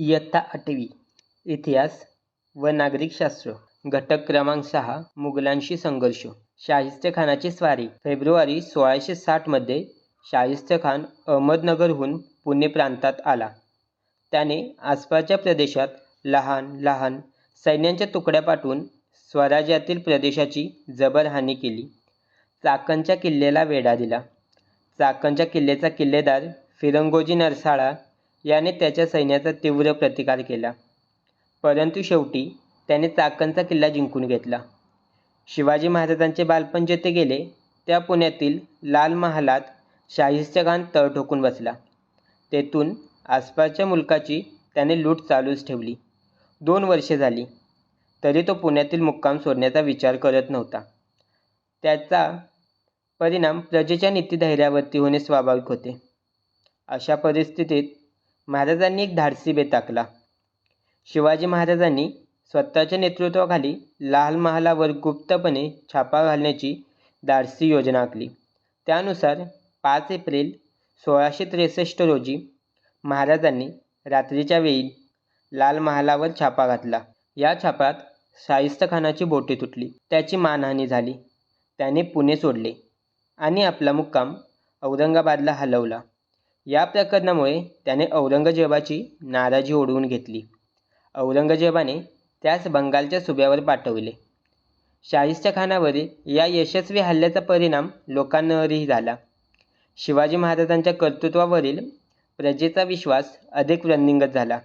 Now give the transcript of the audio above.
इयत्ता 8वी इतिहास व नागरिकशास्त्र घटक क्रमांक 6 मुघलांशी संघर्ष. शाहिस्तेखानाची स्वारी. फेब्रुवारी 1660 मध्ये शाहिस्तेखान अहमदनगरहून पुणे प्रांतात आला. त्याने आसपासच्या प्रदेशात लहान लहान सैन्यांच्या तुकड्या पाठवून स्वराज्यातील प्रदेशाची जबर हानी केली. चाकणच्या किल्ल्याला वेढा दिला. चाकणच्या किल्ल्याचा किल्लेदार फिरंगोजी नरसाळा याने त्याच्या सैन्याचा तीव्र प्रतिकार केला, परंतु शेवटी त्याने चाकणचा किल्ला जिंकून घेतला. शिवाजी महाराजांचे बालपण जेथे गेले त्या पुण्यातील लाल महालात शाहिस्तेखान तळ ठोकून बसला. तेथून आसपासच्या मुलकाची त्याने लूट चालूच ठेवली. 2 वर्षे झाली तरी तो पुण्यातील मुक्काम सोडण्याचा विचार करत नव्हता. त्याचा परिणाम प्रजेच्या नीतिधैर्यावरती होणे स्वाभाविक होते. अशा परिस्थितीत महाराजांनी एक धाडसी बेत आखला. शिवाजी महाराजांनी स्वतःच्या नेतृत्वाखाली लाल महालावर गुप्तपणे छापा घालण्याची धाडसी योजना आखली. त्यानुसार 5 एप्रिल 1663 रोजी महाराजांनी रात्रीच्या वेळी लाल महालावर छापा घातला. या छाप्यात शाहिस्तेखानाची बोटे तुटली, त्याची मानहानी झाली. त्याने पुणे सोडले आणि आपला मुक्काम औरंगाबादला हलवला. या प्रकरणामुळे त्याने औरंगजेबाची नाराजी ओढवून घेतली. औरंगजेबाने त्यास बंगालच्या सुब्यावर पाठवले. शाहिस्तेखानावरील या यशस्वी हल्ल्याचा परिणाम लोकांवरही झाला. शिवाजी महाराजांच्या कर्तृत्वावरील प्रजेचा विश्वास अधिक वृद्धिंगत झाला.